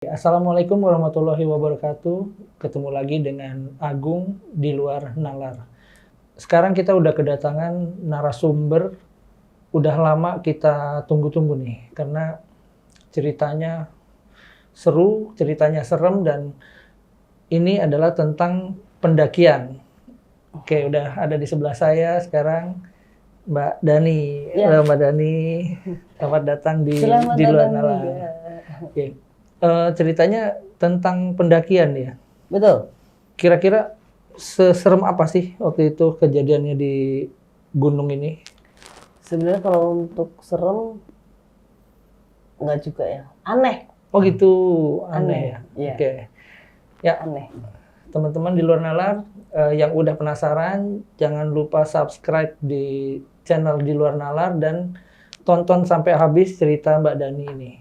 Assalamualaikum warahmatullahi wabarakatuh. Ketemu lagi dengan Agung di luar nalar. Sekarang kita udah kedatangan narasumber. Udah lama kita tunggu-tunggu nih, karena ceritanya seru, ceritanya serem, dan ini adalah tentang pendakian. Oke, udah ada di sebelah saya sekarang Mbak Dani. Ya. Mbak Dani, selamat datang di luar nalar. Oke. Ceritanya tentang pendakian ya. Betul. Kira-kira seserem apa sih waktu itu kejadiannya di gunung ini? Sebenarnya kalau untuk serem nggak juga ya. Aneh. Oh gitu, aneh ya. Iya. Oke. Ya, Aneh. teman-teman di luar nalar yang udah penasaran, jangan lupa subscribe di channel di luar nalar dan tonton sampai habis cerita Mbak Dani ini.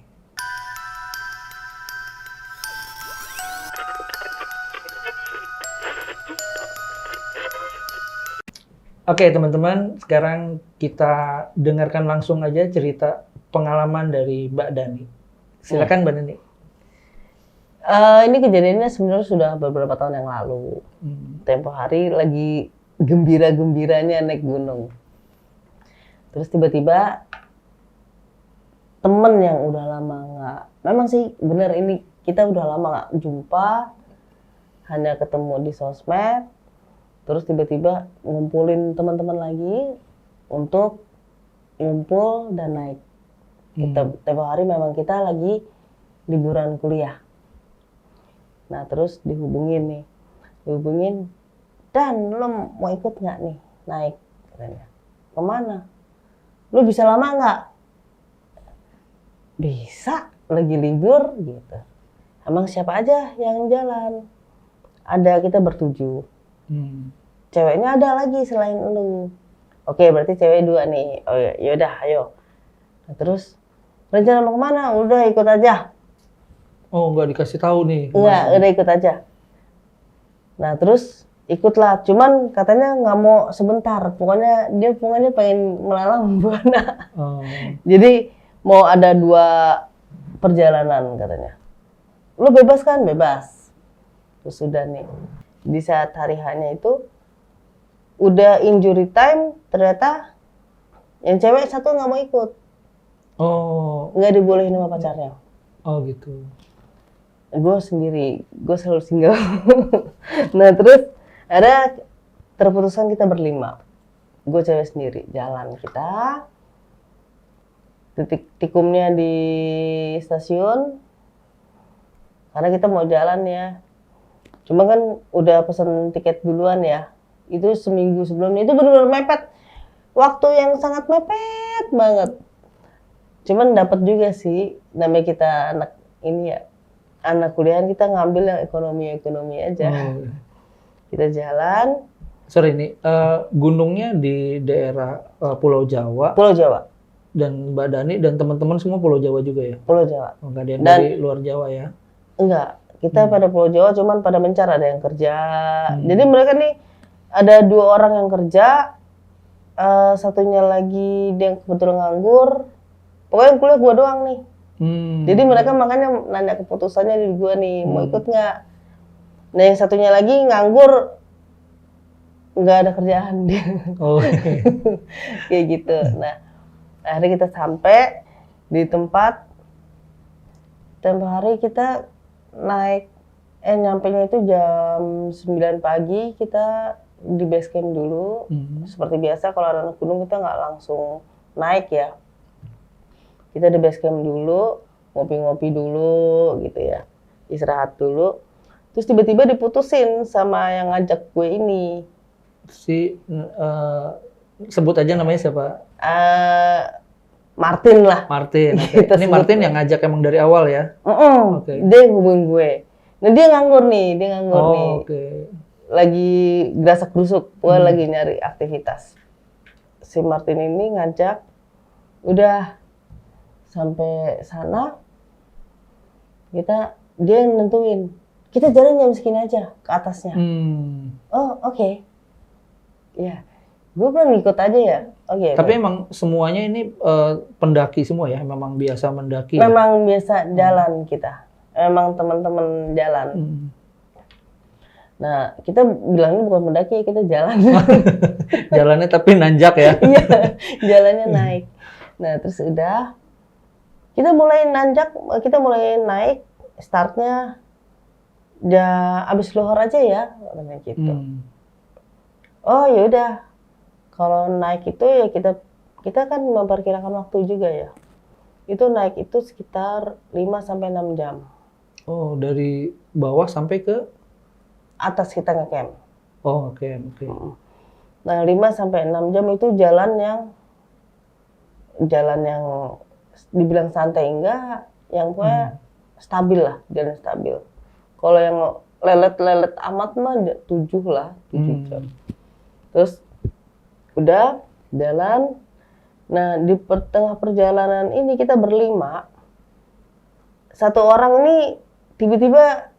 Oke teman-teman, sekarang kita dengarkan langsung aja cerita pengalaman dari Mbak Dani. Silakan Mbak Dani. Ini kejadiannya sebenarnya sudah beberapa tahun yang lalu. Tempo hari lagi gembira-gembiranya naik gunung. Terus tiba-tiba temen yang udah lama nggak, memang sih bener ini kita udah lama nggak jumpa, hanya ketemu di sosmed. Terus tiba-tiba ngumpulin teman-teman lagi untuk ngumpul dan naik. Tempo hari memang kita lagi liburan kuliah. Nah terus dihubungin, Dan lo mau ikut nggak nih naik? Katanya. Kemana? Lo bisa lama nggak? Bisa, lagi libur gitu. Emang siapa aja yang jalan? Ada, kita bertujuh. Ceweknya ada lagi selain lu. Oke, berarti cewek 2 nih. Oh yaudah, ayo. Nah, terus rencana mau kemana? Udah ikut aja. Oh, nggak dikasih tahu nih. Enggak, udah ikut aja. Nah, terus ikutlah. Cuman katanya nggak mau sebentar. Pokoknya dia pengen melalang buana. Oh. Jadi mau ada 2 perjalanan katanya. Lu bebas kan? Bebas. Terus sudah nih. Di saat hari hanya itu udah injury time, ternyata yang cewek satu nggak mau ikut. Oh. Nggak dibolehin sama pacarnya. Oh gitu. Gue sendiri, gue selalu single. Nah terus ada terputuskan kita berlima. Gue cewek sendiri, jalan kita. Titik tikumnya di stasiun. Karena kita mau jalan ya. Cuma kan udah pesen tiket duluan ya. Itu seminggu sebelumnya, itu benar-benar mepet. Waktu yang sangat mepet banget. Cuman dapat juga sih, namanya kita anak ini ya, anak kuliahan, kita ngambil yang ekonomi aja. Oh. Kita jalan. Sorry nih, gunungnya di daerah Pulau Jawa. Pulau Jawa. Dan Mbak Dani dan teman-teman semua Pulau Jawa juga ya? Pulau Jawa. Oh, nggak ada yang dari luar Jawa ya? Enggak, kita pada Pulau Jawa, cuman pada mencar, ada yang kerja. Jadi mereka nih, ada 2 orang yang kerja, satunya lagi dia kebetulan nganggur. Pokoknya yang kuliah gue doang nih. Jadi mereka makanya nanya keputusannya di gue nih, mau ikut nggak? Nah yang satunya lagi nganggur, nggak ada kerjaan dia. Oh. Kayak gitu. Nah akhirnya kita sampai di tempat. Tempo hari kita naik, nyampenya itu jam 9 pagi, kita di base camp dulu. Seperti biasa kalau anak gunung kita nggak langsung naik ya. Kita di base camp dulu, ngopi-ngopi dulu gitu ya. Istirahat dulu. Terus tiba-tiba diputusin sama yang ngajak gue ini. Sebut aja namanya siapa? Martin lah. Martin. Okay. Ini Martin yang ngajak emang dari awal ya? Okay. Dia hubungin gue. Nah dia nganggur nih. Okay. Lagi gerasak-gerusuk, gue lagi nyari aktivitas. Si Martin ini ngajak, udah sampai sana, dia yang nentuin, kita jalan jam segini aja ke atasnya. Oh oke. Ya, gue kan ngikut aja ya. Oke. Tapi emang semuanya ini pendaki semua ya? Memang biasa mendaki? Memang biasa jalan kita. emang teman-teman jalan. Nah, kita bilangnya bukan mendaki, kita jalan. Jalannya tapi nanjak ya? Iya, jalannya naik. Nah, terus udah, kita mulai nanjak, kita mulai naik, startnya abis luhur aja ya, katanya gitu. Oh yaudah, kalau naik itu ya kita kan memperkirakan waktu juga ya. Itu naik itu sekitar 5-6 jam. Oh, dari bawah sampai ke atas kita nge-camp. Oh, oke. Nah, 5-6 jam itu jalan yang dibilang santai enggak, yang pokoknya stabil lah, jalan stabil. Kalau yang lelet-lelet amat mah 7 jam. Terus udah jalan. Nah, di tengah perjalanan ini kita berlima. Satu orang ini tiba-tiba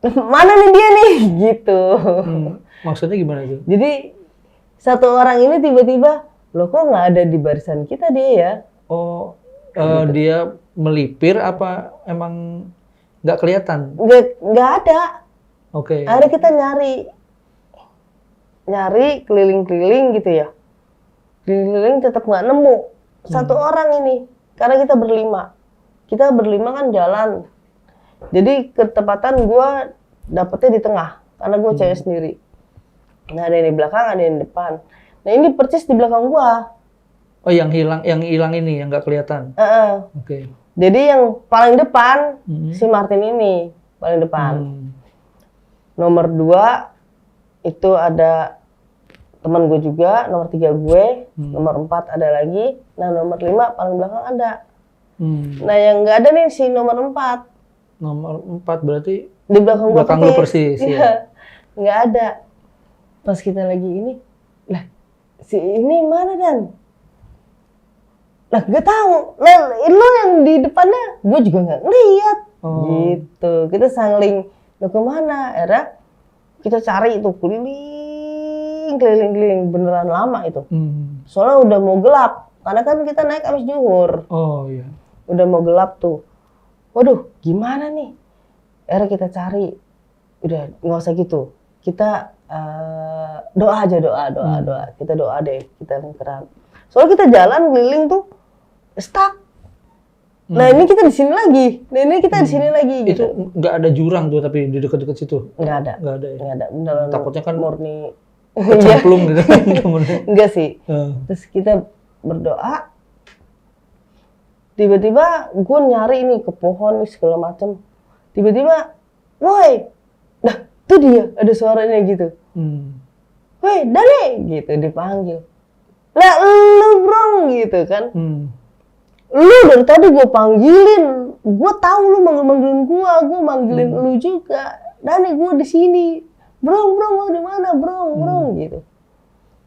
mana nih dia nih gitu. Maksudnya gimana tuh? Jadi satu orang ini tiba-tiba, loh kok nggak ada di barisan kita dia ya? Oh, dia melipir apa emang nggak kelihatan? Nggak ada. Oke. Akhirnya kita nyari keliling-keliling gitu ya. Keliling-keliling tetap nggak nemu satu orang ini, karena kita berlima. Kita berlima kan jalan. Jadi ketepatan gue dapetnya di tengah, karena gue cewek sendiri. Nah, ada yang di belakang, ada yang di depan. Nah, ini persis di belakang gue. Oh, yang hilang ini, yang nggak kelihatan? Oke. Jadi yang paling depan, si Martin ini, paling depan. Nomor 2, itu ada teman gue juga, nomor 3 gue, nomor 4 ada lagi, nah nomor 5 paling belakang ada. Nah, yang nggak ada nih si nomor 4. Nomor 4 berarti di belakang lu persis ya. Nggak ada. Pas kita lagi ini, lah si ini mana Dan? Lah gak tahu. Lah lu yang di depannya, gue juga nggak ngeliat. Gitu. Kita saling, lu kemana? Era kita cari itu keliling beneran lama itu. Soalnya udah mau gelap, karena kan kita naik abis zuhur. Oh iya. Udah mau gelap tuh. Waduh, gimana nih? Akhirnya kita cari. Udah, nggak usah gitu. Kita doa aja, doa. Kita doa deh, kita lingkaran. Soalnya kita jalan keliling tuh stuck. Nah, ini kita di sini lagi. Nah, ini kita di sini lagi gitu. Itu nggak ada jurang tuh tapi di dekat-dekat situ? Nggak ada. Nggak ada ya? Nggak ada. Beneran takutnya kan murni kecemplung gitu. Enggak sih. Terus kita berdoa. Tiba-tiba gue nyari ini ke pohon segala macam. Tiba-tiba, woi, dah tuh dia ada suaranya gitu. Woi, Dani, gitu dipanggil. Lah lu Bro gitu kan. Lu dari tadi gue panggilin, gue tahu lu manggilin gue manggilin lu juga. Dani, gue di sini. Bro, mau di mana, bro, gitu.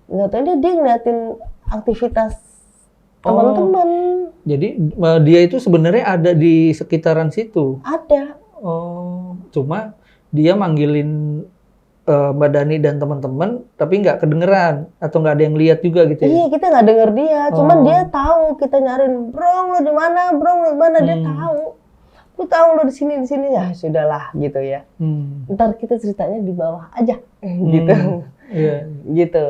Nggak tahu dia ngeliatin aktivitas teman-teman. Jadi dia itu sebenarnya ada di sekitaran situ. Ada. Oh, cuma dia manggilin Mbak Dani dan teman-teman, tapi nggak kedengeran atau nggak ada yang lihat juga gitu ya? Iya, kita nggak denger dia. Cuman dia tahu kita nyariin, bro, lu di mana, dia tahu. Lu tahu lu di sini ya sudahlah gitu ya. Ntar kita ceritanya di bawah aja, gitu. Iya. Gitu.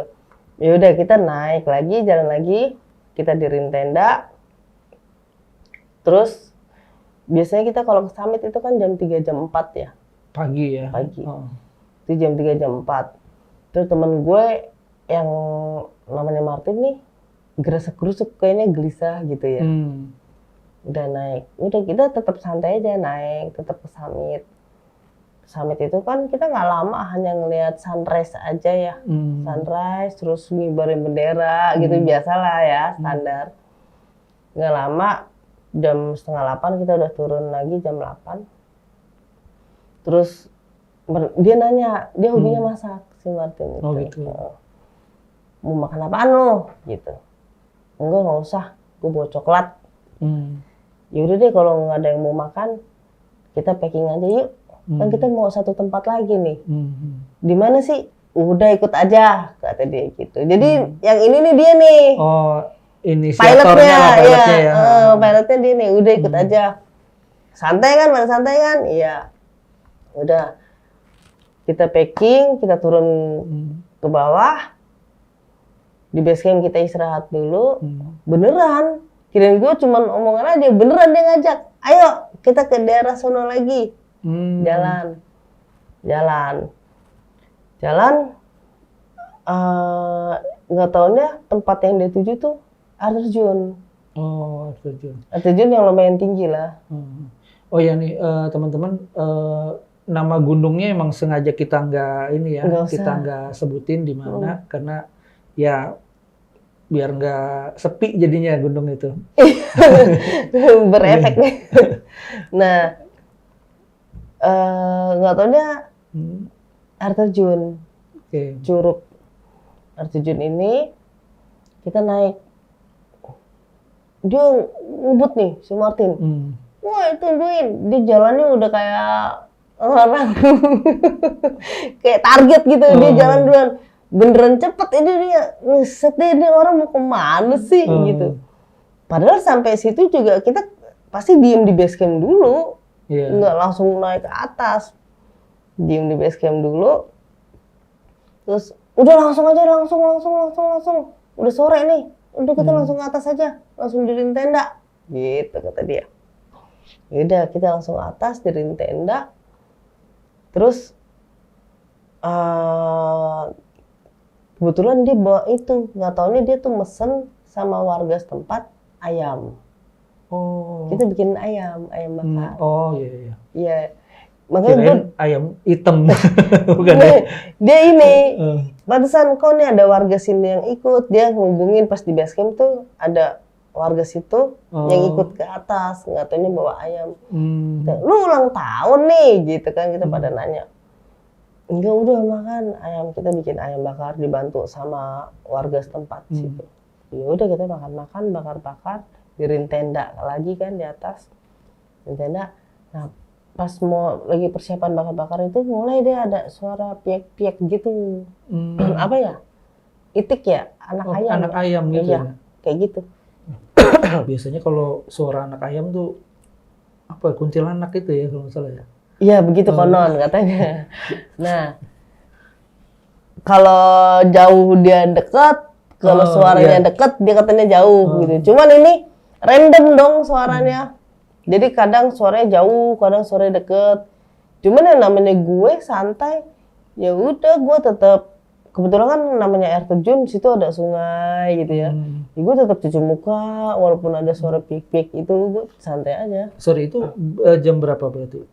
Ya udah kita naik lagi, jalan lagi. Kita diriin tenda, terus biasanya kita kalau ke summit itu kan jam 3 jam 4 ya. Pagi ya? Pagi. Itu jam 3 jam 4. Terus temen gue yang namanya Martin nih, gerasuk-gerusuk kayaknya gelisah gitu ya. Udah naik, udah kita tetap santai aja naik, tetap ke summit. Summit itu kan kita nggak lama, hanya ngelihat sunrise aja ya. Sunrise, terus ngibarin bendera gitu, biasalah ya, standar. Nggak lama, jam 7:30 kita udah turun lagi, jam 8. Terus dia nanya, dia hobinya masak, si Martin itu. Oh gitu. Mau makan apaan lo? Gitu. Nggak usah, gue bawa coklat. Yaudah deh, kalau nggak ada yang mau makan, kita packing aja yuk. Kan kita mau satu tempat lagi nih. Di mana sih? Udah ikut aja, kata dia gitu. Jadi yang ini nih dia nih. Oh, inisiatornya pilotnya ya. Pilotnya dia nih, udah ikut aja. pada santai kan, iya. Udah, kita packing, kita turun ke bawah, di base camp kita istirahat dulu, beneran. Kirain gue cuman omongan aja, beneran dia ngajak, ayo kita ke daerah sono lagi, jalan, nggak taunya tempat yang dia tuju tuh air terjun. Oh, air terjun. Air terjun yang lumayan tinggi lah. Oh ya nih teman-teman, nama gunungnya emang sengaja kita nggak ini ya, kita nggak sebutin di mana karena ya biar nggak sepi jadinya gunung itu. Berefek nih. Nah, nggak taunya air terjun, curug. Air terjun ini kita naik. Dia ngebut nih si Martin. Wah, tungguin. Dia jalannya udah kayak orang kayak target gitu. Dia jalan duluan. Beneran cepet ini dia. Ngeset deh, ini orang mau kemana sih gitu. Padahal sampai situ juga kita pasti diem di base camp dulu. Nggak langsung naik ke atas. Diem di base camp dulu. Terus udah langsung aja, langsung. Udah sore nih. Udah kita langsung ke atas aja. Langsung diriin tenda. Gitu kata dia. Yaudah, kita langsung ke atas, diriin tenda. Terus kebetulan dia bawa itu, nggak taunya dia tuh mesen sama warga setempat ayam. Oh. Kita bikin ayam bakar. Oh iya. Iya. Makanya ayam hitam. Bukan dia ini. Pantesan kok nih ada warga sini yang ikut. Dia ngubungin pas di base camp tuh ada warga situ yang ikut ke atas, nggak taunya bawa ayam. Lu ulang tahun nih, gitu kan kita pada nanya. Enggak, udah makan ayam, kita bikin ayam bakar dibantu sama warga setempat situ. Ya udah kita makan bakar, diriin tenda lagi kan di atas, di tenda. Nah pas mau lagi persiapan bakar itu mulai deh ada suara piek-piek gitu. Apa ya? Itik ya, anak ayam. Anak ayam gitu. Iya, kayak gitu. Biasanya kalau suara anak ayam tuh apa, kuntilanak itu ya kalau nggak salah ya. Iya begitu konon katanya. Nah, kalau jauh dia dekat, kalau suaranya dekat dia katanya jauh gitu. Cuman ini random dong suaranya. Jadi kadang suaranya jauh, kadang suaranya deket. Cuman yang namanya gue santai, ya udah gue tetap. Kebetulan kan namanya air terjun, situ ada sungai gitu ya. Ya gue tetap cuci muka, walaupun ada suara pik-pik itu gue santai aja. Sorry, itu jam berapa berarti?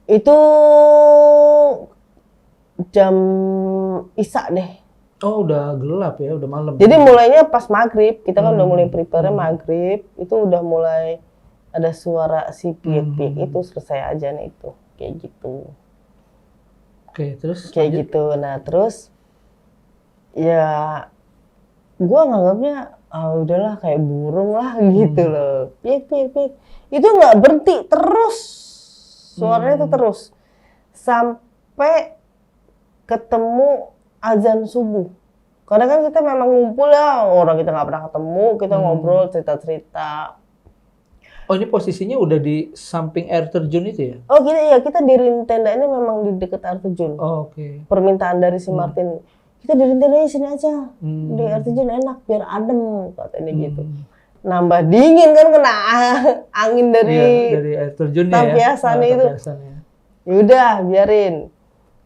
Itu jam Isya deh. Oh udah gelap ya, udah malam. Jadi mulainya pas maghrib, kita kan udah mulai prepare maghrib, itu udah mulai ada suara si pik-pik itu, selesai aja nih itu, kayak gitu. Oke, terus? Kayak gitu. Nah terus ya gue nganggapnya udahlah kayak burung lah gitu loh. Pik. Itu nggak berhenti terus. Suaranya itu terus. Sampai ketemu azan subuh. Karena kan kita memang ngumpul ya, orang kita nggak pernah ketemu, kita ngobrol, cerita-cerita. Oh ini posisinya udah di samping air terjun itu ya? Oh gitu ya, kita diriin tenda ini memang di dekat air terjun. Oh, oke. Permintaan dari si Martin, kita diriin tendanya sini aja, di air terjun enak, biar adem, katanya gitu. Nambah dingin kan, kena angin dari air terjunnya tampiasannya itu. Yaudah, biarin.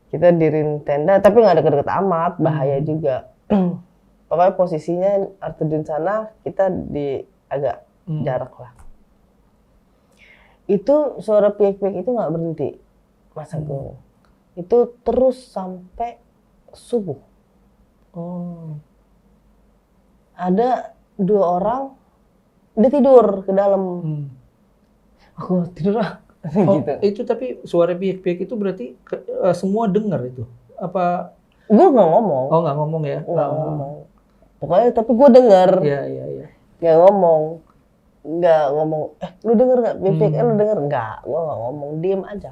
Kita diriin tenda, tapi nggak deket-deket amat, bahaya juga. Pokoknya posisinya air terjun sana, kita di agak jarak lah. Itu suara piek-piek itu nggak berhenti, Mas Agung. Itu terus sampai subuh. Oh. Ada 2 orang, dia tidur ke dalam. Aku tidur lah. Oh, gitu. itu tapi suara piek-piek itu berarti semua dengar itu? Apa? Gue nggak ngomong. Oh nggak ngomong ya? Nggak ngomong. Pokoknya tapi gue dengar. Iya. Nggak ngomong. Lu denger nggak? Piek-piek lu denger? Nggak, gue nggak ngomong. Diem aja.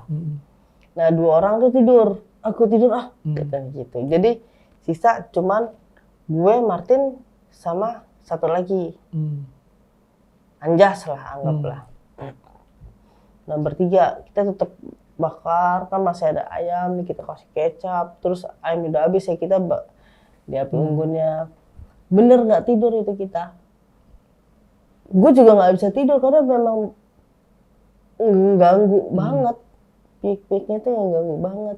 Nah 2 orang tuh tidur. Aku tidur katanya gitu. Jadi sisa cuman gue, Martin, sama satu lagi. Anjas lah, anggaplah. Nah bertiga kita tetap bakar, kan masih ada ayam nih, kita kasih kecap, terus ayam udah habis ya kita di api unggunnya. Bener nggak tidur itu kita. Gue juga nggak bisa tidur karena memang ganggu banget. Pik-piknya tuh ganggu banget.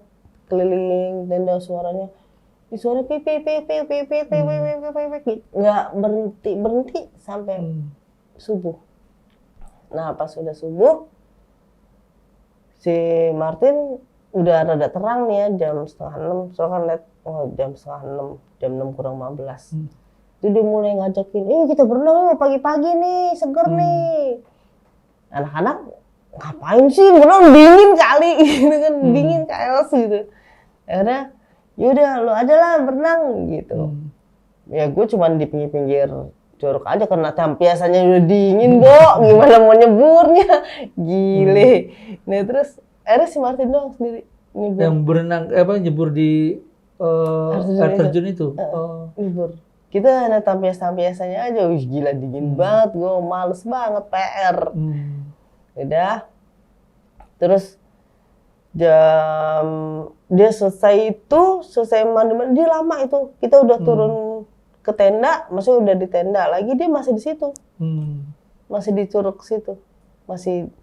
Keliling tenda suaranya. Di suara pip pip pip pip pip pip pip pip pip, nggak berhenti sampai subuh. Nah pas udah subuh, si Martin udah rada terang nih ya, jam 5:30. Soalnya kan liat, jam 5:30, jam 6 kurang 15. Itu dia mulai ngajakin, kita berenang pagi-pagi nih, seger nih. Anak-anak ngapain sih, berenang dingin kali, gitu kan, dingin chaos gitu. Akhirnya, yaudah lo aja lah berenang gitu. Ya gue cuman di pinggir-pinggir jorok aja karena biasanya udah dingin, Bo. Gimana mau nyeburnya? Gile. Nah terus akhirnya si Martin doang sendiri nyebur. Yang berenang nyebur di air terjun itu. Nyebur. Kita hanya tampias-tampiasannya aja. Wih gila dingin banget, gue males banget PR. Udah. Terus dia selesai mandi, dia lama itu. Kita udah turun ke tenda, maksudnya udah di tenda lagi, dia masih di situ. Masih di curug situ. Masih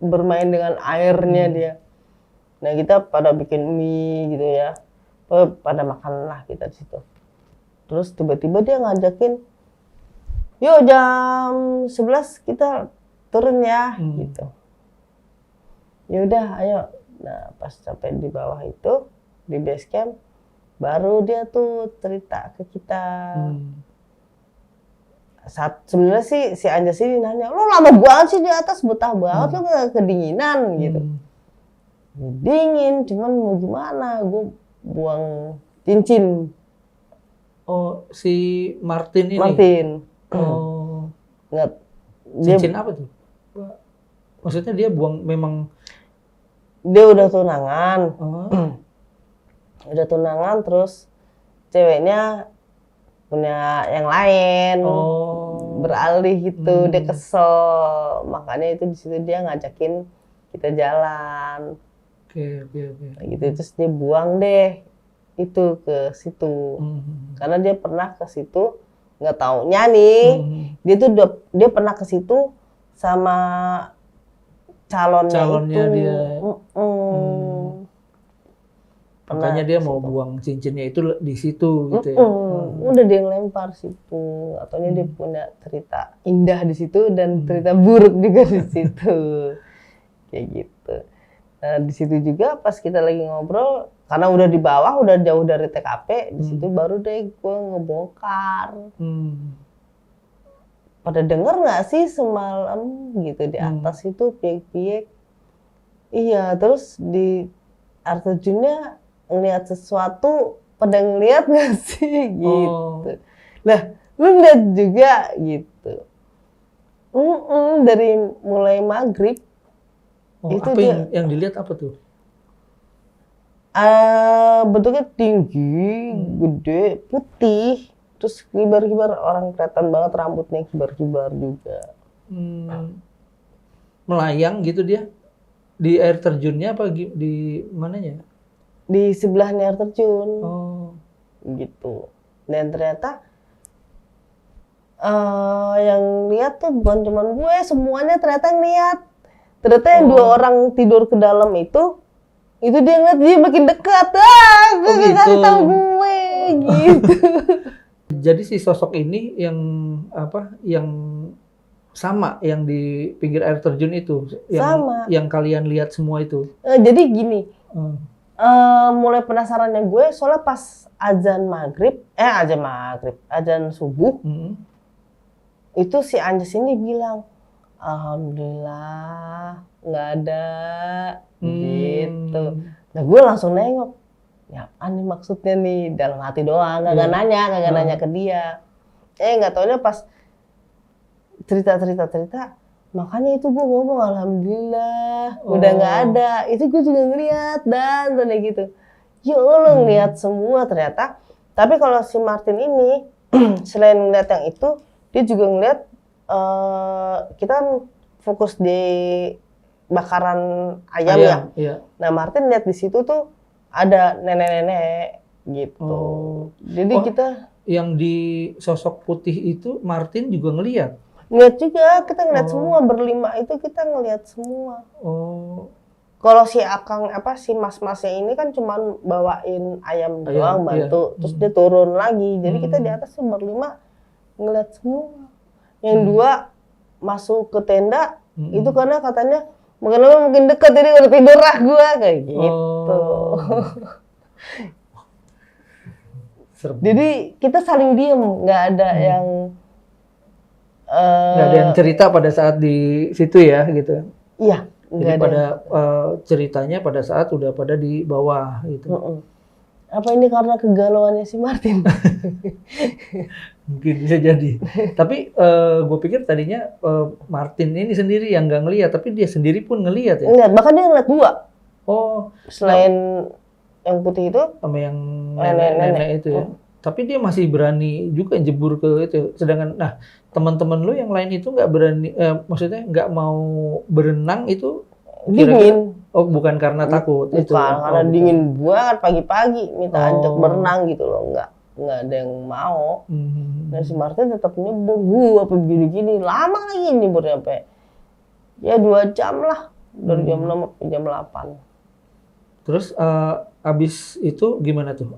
bermain dengan airnya dia. Nah kita pada bikin mie gitu ya. Pada makan lah kita di situ. Terus tiba-tiba dia ngajakin, yuk jam 11 kita turun ya, gitu. Yaudah ayo. Nah pas sampai di bawah itu, di base camp, baru dia tuh cerita ke kita. Sebenarnya sih si Anjas ini nanya, lo lama banget sih di atas, betah banget, lo gak kedinginan gitu. Dingin, cuman mau gimana, gue buang cincin. Oh, si Martin ini? Martin. Oh. Nggak, cincin apa tuh? Maksudnya dia buang memang... Dia udah tunangan. Udah tunangan, terus ceweknya punya yang lain. Beralih gitu, dia kesel. Makanya itu di situ dia ngajakin kita jalan. Oke. Gitu, terus dia buang deh itu ke situ. Karena dia pernah ke situ, nggak taunya nih, dia pernah ke situ sama calonnya itu. Dia. Makanya dia mau buang cincinnya itu di situ gitu ya. Udah dia ngelempar situ. Ataunya dia punya cerita indah di situ dan cerita buruk juga di situ. Kayak gitu. Nah di situ juga pas kita lagi ngobrol, karena udah di bawah, udah jauh dari TKP, di situ baru deh gue ngebongkar. Pada denger nggak sih semalam gitu di atas itu piek-piek. Iya, terus di air terjunnya ngeliat sesuatu, pada ngeliat nggak sih gitu. Nah, lu lihat juga gitu. Dari mulai maghrib. Itu apa yang dilihat apa tuh? Bentuknya tinggi, gede, putih, terus kibar-kibar, orang kelihatan banget rambutnya kibar-kibar juga. Melayang gitu dia? Di air terjunnya apa di mananya? Di sebelahnya air terjun. Gitu. Dan ternyata yang lihat tuh bukan cuma gue, semuanya ternyata ngeliat. Ternyata yang 2 orang tidur ke dalam itu dia ngeliat, dia makin dekat. Gue gak kasih tau gue, gitu. Jadi si sosok ini yang sama yang di pinggir air terjun itu, yang kalian lihat semua itu. Jadi gini, mulai penasarannya gue, soalnya pas azan subuh, itu si Anjas ini bilang, alhamdulillah nggak ada, gitu. Nah gue langsung nengok, ya apa nih maksudnya nih, dalam hati doang, kagak nanya ke dia. Nggak taunya pas cerita, makanya itu gue ngomong alhamdulillah udah nggak ada. Itu gue juga ngeliat dan kayak gitu. Ya Allah, ngeliat semua ternyata. Tapi kalau si Martin ini selain ngeliat yang itu, dia juga ngeliat kita fokus di bakaran ayam ya. Iya. Nah Martin lihat di situ tuh ada nenek-nenek gitu. Oh. Jadi Oh. kita Yang di sosok putih itu Martin juga ngelihat. ngeliat juga, kita ngeliat Oh. semua berlima itu kita ngeliat semua. Oh. Kalau si Akang si mas-masnya ini kan cuman bawain ayam doang bantu, iya. terus dia turun lagi. Jadi kita di atas tuh berlima ngeliat semua. Yang dua masuk ke tenda itu karena katanya makin dekat jadi udah tidur lah gua kayak gitu. Serem. Jadi kita saling diem, nggak ada yang nggak ada yang cerita pada saat di situ ya gitu. Iya. Jadi pada ceritanya pada saat udah pada di bawah gitu. Apa ini karena kegalauannya si Martin? Mungkin bisa jadi. Tapi gue pikir tadinya Martin ini sendiri yang nggak ngelihat, tapi dia sendiri pun ngelihat ya. Ngeliat, bahkan dia ngeliat dua. Oh. Selain yang putih itu, sama yang nenek-nenek itu ya. Tapi dia masih berani juga jebur ke itu. Sedangkan, nah teman-teman lu yang lain itu nggak berani, maksudnya nggak mau berenang itu. dingin. Oh, bukan karena takut. Bukan, itu. karena dingin banget pagi-pagi minta ajak berenang gitu loh, nggak ada yang mau. Dan si Martin tetap nyebur, apa gini-gini, lama lagi nyeburnya sampai ya 2 jam lah, dari jam 6 sampai jam 8. Terus abis itu gimana tuh?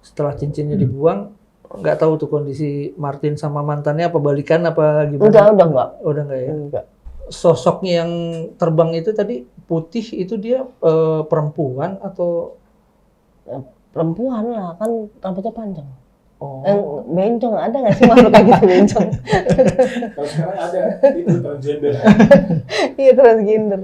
Setelah cincinnya dibuang, nggak tahu tuh kondisi Martin sama mantannya apa balikan apa gimana? Udah enggak. Udah enggak ya? Enggak. Sosoknya yang terbang itu tadi putih itu dia perempuan atau? Perempuan lah, kan rambutnya panjang. Oh. Bencong, ada nggak sih makhluk kayak gitu bencong? Kalau sekarang ada, itu transgender. Iya, transgender.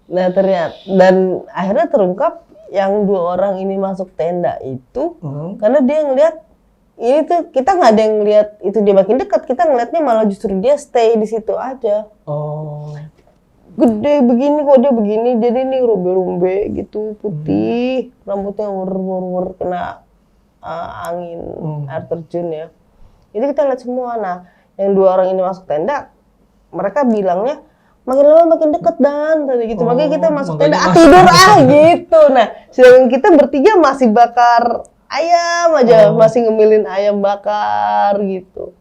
Nah ternyata, dan akhirnya terungkap yang 2 orang ini masuk tenda itu karena dia ngeliat ini tuh, kita nggak ada yang ngeliat itu dia makin dekat, kita ngeliatnya malah justru dia stay di situ aja. Oh. Gede begini kok dia begini, jadi nih rombe-rombe gitu, putih, rambutnya wur kena angin, air terjun ya. Jadi kita lihat semua. Nah, yang 2 orang ini masuk tenda, mereka bilangnya makin lama makin deket dan tadi gitu. Makanya kita masuk tenda, tidur gitu. Nah, sedangkan kita bertiga masih bakar ayam aja, masih ngemilin ayam bakar gitu.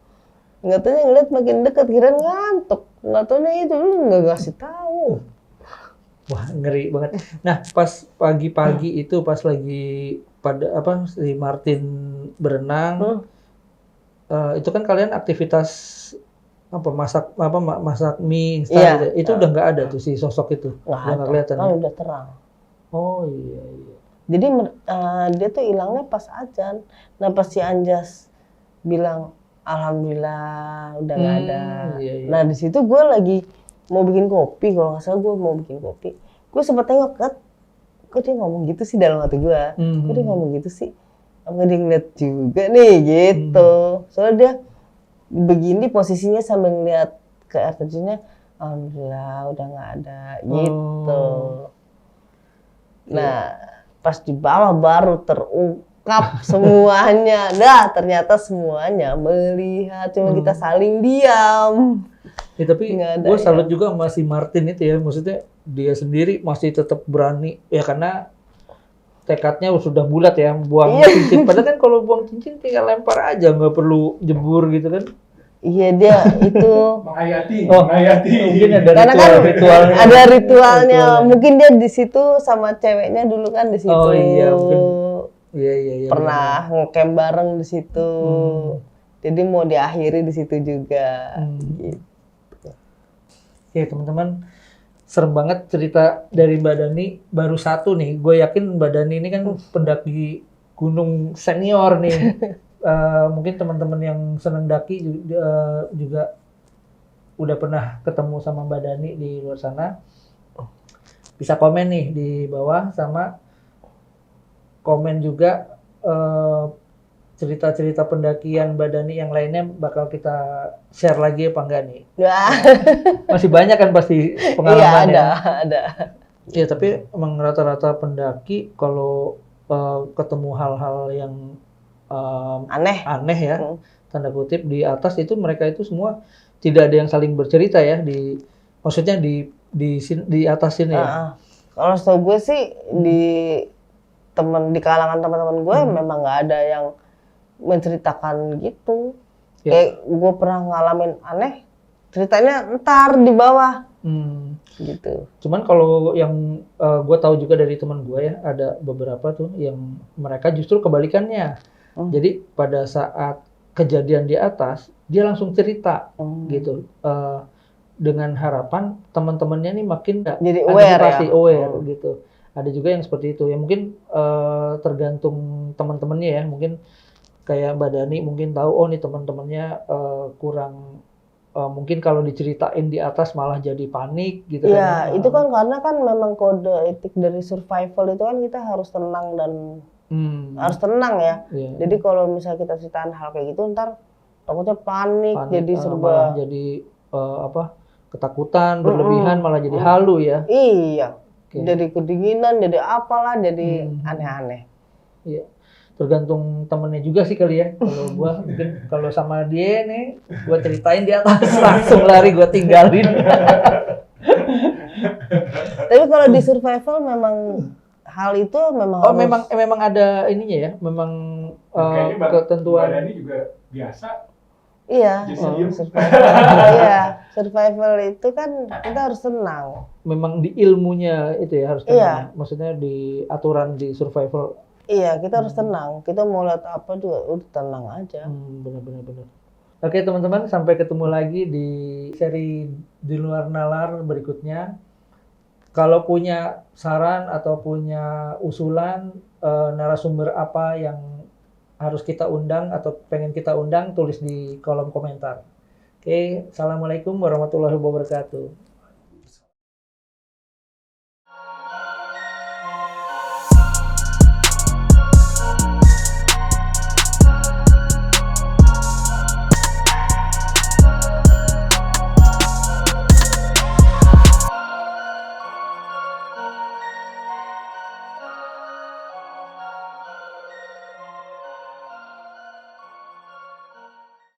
Nggak taunya ngeliat makin dekat, kirain ngantuk. Nggak taunya itu, lu nggak kasih tahu. Wah, ngeri banget. Nah, pas pagi-pagi itu pas lagi pada si Martin berenang, itu kan kalian aktivitas masak mie instan gitu. Itu udah nggak ada tuh si sosok itu. Nggak kelihatan. Udah terang. Oh iya. Jadi dia tuh hilangnya pas azan. Nah pas si Anjas bilang alhamdulillah udah nggak ada. Iya. Nah di situ gue lagi mau bikin kopi, kalau nggak salah gue mau bikin kopi. Gue sempat tengok kok dia ngomong gitu sih dalam hati gue. Kok dia ngomong gitu sih? Apa dia ngeliat juga nih gitu. Soalnya dia begini posisinya sambil ngeliat ke air terjunnya, alhamdulillah udah nggak ada gitu. Nah pas di bawah baru terungkap semuanya. Nah ternyata semuanya melihat, cuma kita saling diam. Ya, tapi gue salut juga sama si Martin itu ya, maksudnya dia sendiri masih tetap berani ya karena tekadnya sudah bulat ya, buang cincin. Padahal kan kalau buang cincin tinggal lempar aja, nggak perlu jebur gitu kan. Iya dia itu menghayati. Mungkin ada karena ritualnya. Ada ritualnya. Mungkin dia di situ sama ceweknya dulu kan di situ. Oh iya, mungkin. Iya. Pernah ngecamp bareng di situ. Jadi mau diakhiri di situ juga. Gitu. Oke teman-teman, serem banget cerita dari Mbak Dani. Baru satu nih, gue yakin Mbak Dani ini kan pendaki gunung senior nih. Mungkin teman-teman yang senang daki juga udah pernah ketemu sama Mbak Dani di luar sana. Bisa komen nih di bawah, sama komen juga cerita-cerita pendakian Mbak Dani yang lainnya bakal kita share lagi apa enggak nih? Masih banyak kan pasti pengalaman ya? Ada. Ya tapi emang rata-rata pendaki kalau ketemu hal-hal yang aneh ya, tanda kutip di atas itu mereka itu semua tidak ada yang saling bercerita ya, maksudnya di di atas sini ya. Kalau setahu gue sih di kalangan teman-teman gue memang nggak ada yang menceritakan gitu. Kayak gue pernah ngalamin aneh, ceritanya ntar di bawah. Gitu. Cuman kalau yang gue tahu juga dari teman gue ya, ada beberapa tuh yang mereka justru kebalikannya. Jadi pada saat kejadian di atas, dia langsung cerita gitu. Dengan harapan teman-temannya nih makin jadi aware aware gitu. Ada juga yang seperti itu. Ya mungkin tergantung teman-temannya ya. Mungkin kayak Mbak Dani mungkin tahu, oh nih teman-temannya kurang mungkin kalau diceritain di atas malah jadi panik gitu kan. Iya, itu kan karena kan memang kode etik dari survival itu kan kita harus tenang dan harus tenang ya. Jadi kalau misalnya kita ceritain hal kayak gitu ntar takutnya panik jadi serba jadi ketakutan berlebihan malah jadi halu ya. Iya. Jadi kedinginan, jadi apalah, jadi aneh-aneh. Iya. Tergantung temennya juga sih kali ya. Kalau gua mungkin kalau sama dia nih, gua ceritain di atas langsung lari gua tinggalin. Tapi kalau di survival memang hal itu memang memang ada ininya ya. Memang ketentuan. Mbak Dani juga biasa. Iya. Survival itu kan kita harus tenang. Memang di ilmunya itu ya harus tenang. Maksudnya di aturan di survival. Iya, kita harus tenang. Kita mau lihat apa juga udah tenang aja. Benar. Oke teman-teman, sampai ketemu lagi di seri Di Luar Nalar berikutnya. Kalau punya saran atau punya usulan narasumber apa yang harus kita undang atau pengen kita undang, tulis di kolom komentar. Oke, assalamualaikum warahmatullahi wabarakatuh.